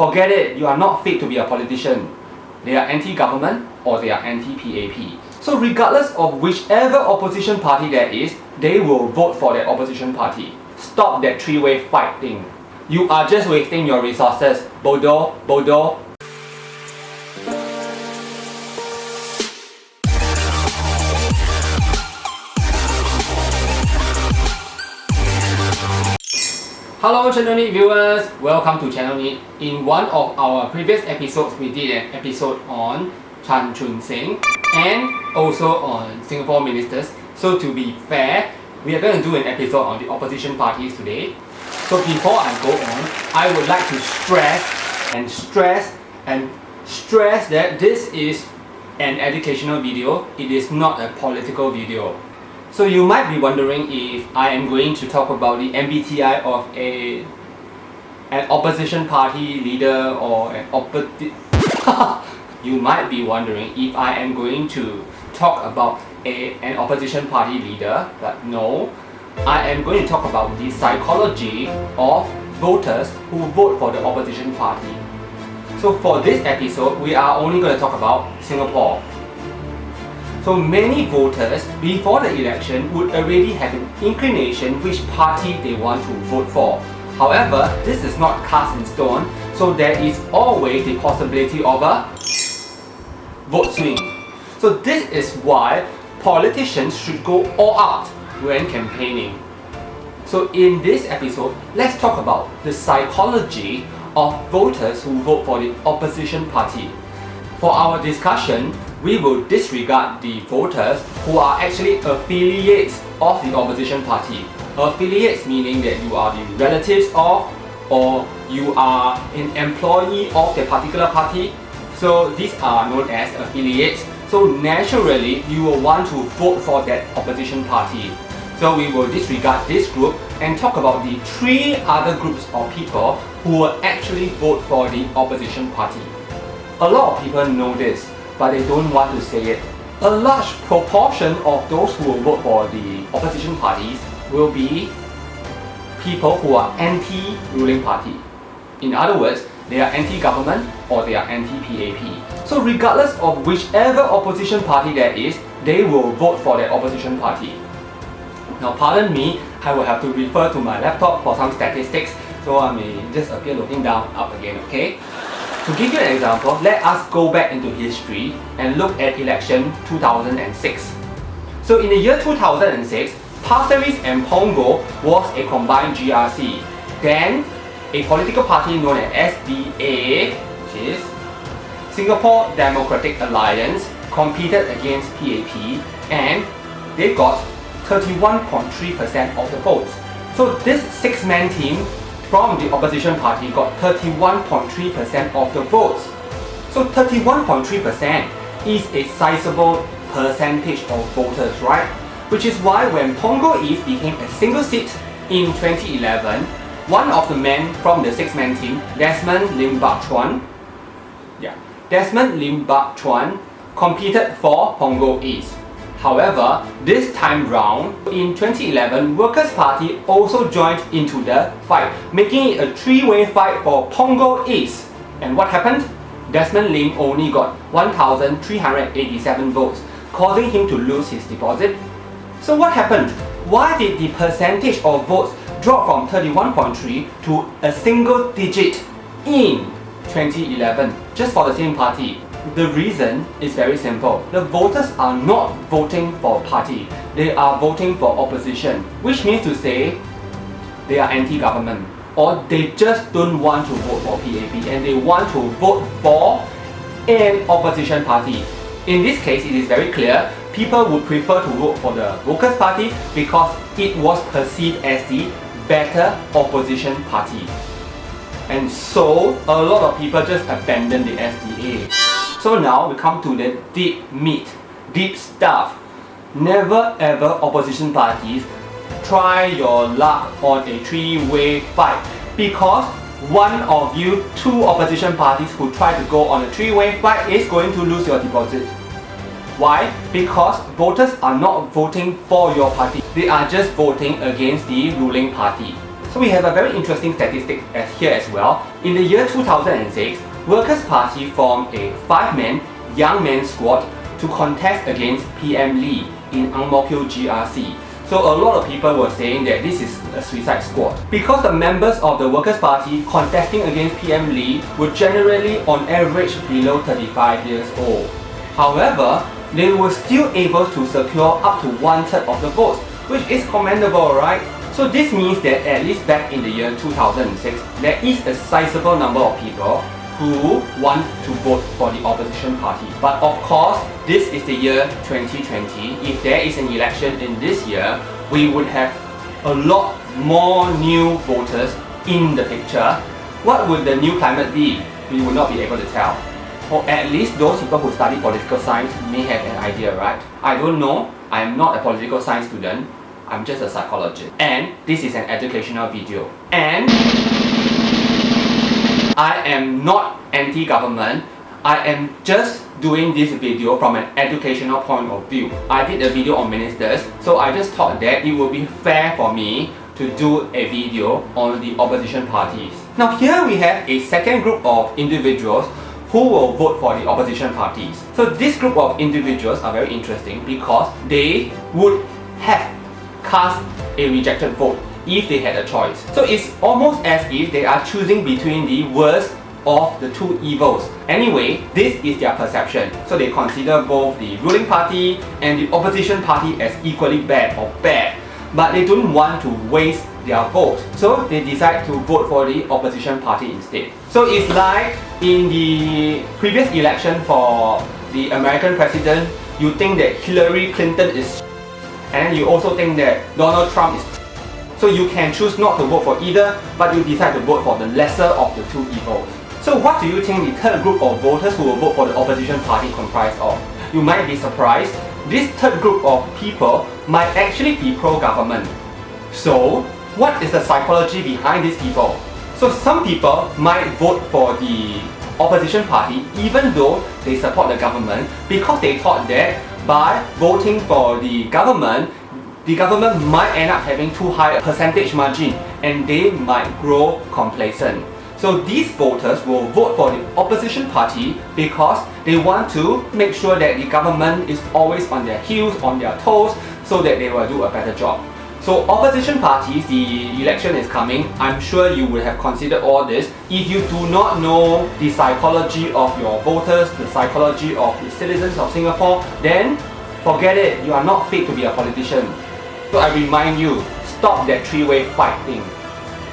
Forget it, you are not fit to be a politician. They are anti-government or they are anti-PAP. So regardless of whichever opposition party there is, they will vote for that opposition party. Stop that three-way fight thing. You are just wasting your resources. Bodo, Bodo. Hello Channel NITT viewers, welcome to Channel NITT. In one of our previous episodes, we did an episode on Chan Chun Sing and also on Singapore ministers. So to be fair, we are going to do an episode on the opposition parties today. So before I go on, I would like to stress that this is an educational video. It is not a political video. So you might be wondering if I am going to talk about the MBTI of an opposition party leader or an You might be wondering if I am going to talk about an opposition party leader, but no. I am going to talk about the psychology of voters who vote for the opposition party. So for this episode, we are only going to talk about Singapore. So many voters before the election would already have an inclination which party they want to vote for. However, this is not cast in stone, so there is always the possibility of a vote swing. So this is why politicians should go all out when campaigning. So in this episode, let's talk about the psychology of voters who vote for the opposition party. For our discussion, we will disregard the voters who are actually affiliates of the opposition party. Affiliates meaning that you are the relatives of or you are an employee of the particular party. So these are known as affiliates. So naturally, you will want to vote for that opposition party. So we will disregard this group and talk about the three other groups of people who will actually vote for the opposition party. A lot of people know this, but they don't want to say it. A large proportion of those who will vote for the opposition parties will be people who are anti-ruling party. In other words, they are anti-government or they are anti-PAP. So regardless of whichever opposition party there is, they will vote for that opposition party. Now pardon me, I will have to refer to my laptop for some statistics, so I may just appear looking down, up again, okay? To give you an example, let us go back into history and look at election 2006. So in the year 2006, Pasir Ris and Punggol was a combined GRC. Then, a political party known as SDA, which is Singapore Democratic Alliance, competed against PAP and they got 31.3% of the votes. So this six-man team from the opposition party got 31.3% of the votes. So 31.3% is a sizable percentage of voters, right? Which is why when Punggol East became a single seat in 2011, one of the men from the six-man team, Desmond Lim Bak Chuan, competed for Punggol East. However, this time round, in 2011, Workers' Party also joined into the fight, making it a three-way fight for Punggol East. And what happened? Desmond Lim only got 1,387 votes, causing him to lose his deposit. So what happened? Why did the percentage of votes drop from 31.3 to a single digit in 2011, just for the same party? The reason is very simple. The voters are not voting for party. They are voting for opposition, which means to say they are anti-government or they just don't want to vote for PAP and they want to vote for an opposition party. In this case, it is very clear people would prefer to vote for the Workers' Party because it was perceived as the better opposition party. And so a lot of people just abandoned the SDA. So now we come to the deep meat, deep stuff. Never ever opposition parties try your luck on a three-way fight because one of you two opposition parties who try to go on a three-way fight is going to lose your deposit. Why? Because voters are not voting for your party. They are just voting against the ruling party. So we have a very interesting statistic here as well. In the year 2006, Workers' Party formed a 5-man young men squad to contest against PM Lee in Ang Mo Kio GRC. So a lot of people were saying that this is a suicide squad because the members of the Workers' Party contesting against PM Lee were generally on average below 35 years old. However, they were still able to secure up to 1/3 of the votes, which is commendable, right? So this means that at least back in the year 2006, there is a sizable number of people who want to vote for the opposition party. But of course, this is the year 2020. If there is an election in this year, we would have a lot more new voters in the picture. What would the new climate be? We would not be able to tell. Or at least those people who study political science may have an idea, right? I don't know. I am not a political science student. I'm just a psychologist. And this is an educational video. And I am not anti-government. I am just doing this video from an educational point of view. I did a video on ministers, so I just thought that it would be fair for me to do a video on the opposition parties. Now here we have a second group of individuals who will vote for the opposition parties. So this group of individuals are very interesting because they would have cast a rejected vote if they had a choice. So it's almost as if they are choosing between the worst of the two evils. Anyway, this is their perception. So they consider both the ruling party and the opposition party as equally bad or bad. But they don't want to waste their vote. So they decide to vote for the opposition party instead. So it's like in the previous election for the American president, you think that Hillary Clinton is and you also think that Donald Trump is. So you can choose not to vote for either, but you decide to vote for the lesser of the two evils. So what do you think the third group of voters who will vote for the opposition party comprise of? You might be surprised. This third group of people might actually be pro-government. So what is the psychology behind these people? So some people might vote for the opposition party even though they support the government because they thought that by voting for the government might end up having too high a percentage margin and they might grow complacent. So these voters will vote for the opposition party because they want to make sure that the government is always on their heels, on their toes, so that they will do a better job. So opposition parties, the election is coming. I'm sure you would have considered all this. If you do not know the psychology of your voters, the psychology of the citizens of Singapore, then forget it. You are not fit to be a politician. So I remind you, stop that three-way fight thing.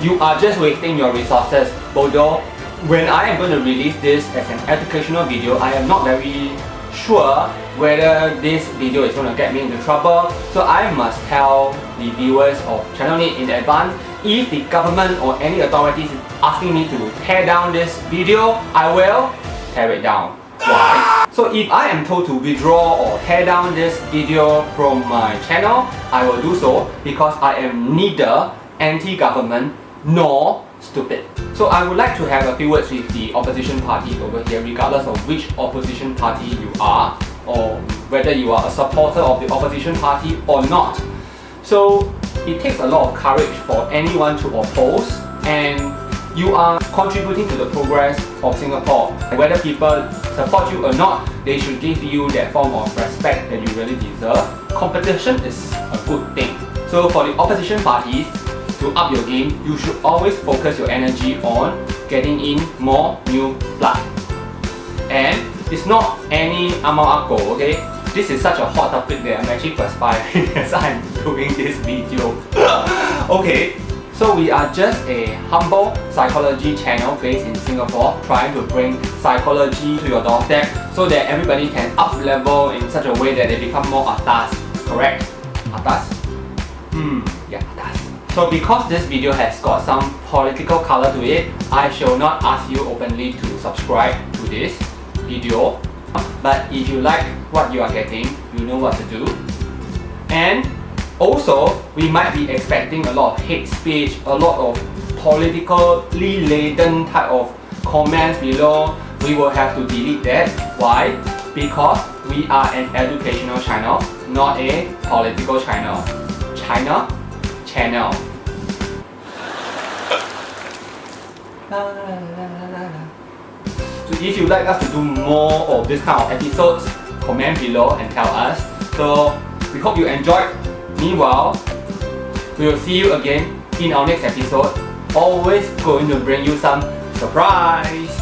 You are just wasting your resources. Although, when I am going to release this as an educational video, I am not very sure whether this video is going to get me into trouble. So I must tell the viewers of Channel NITT in advance, if the government or any authorities is asking me to tear down this video, I will tear it down. Why? So if I am told to withdraw or tear down this video from my channel, I will do so because I am neither anti-government nor stupid. So I would like to have a few words with the opposition party over here, regardless of which opposition party you are or whether you are a supporter of the opposition party or not. So it takes a lot of courage for anyone to oppose, and you are contributing to the progress of Singapore. Whether people support you or not, they should give you that form of respect that you really deserve. Competition is a good thing. So for the opposition parties, to up your game, you should always focus your energy on getting in more new blood. And it's not any amao, okay? This is such a hot topic that I'm actually perspiring as I'm doing this video. Okay, so we are just a humble psychology channel based in Singapore, trying to bring psychology to your doorstep so that everybody can up level in such a way that they become more atas. Correct? Atas? Yeah, atas. So because this video has got some political color to it, I shall not ask you openly to subscribe to this video. But if you like what you are getting, you know what to do. And also, we might be expecting a lot of hate speech, a lot of politically laden type of comments below. We will have to delete that. Why? Because we are an educational channel, not a political channel. Channel. La, la, la, la, la, la. So if you'd like us to do more of this kind of episodes, comment below and tell us. So we hope you enjoyed. Meanwhile, we will see you again in our next episode. Always going to bring you some surprise.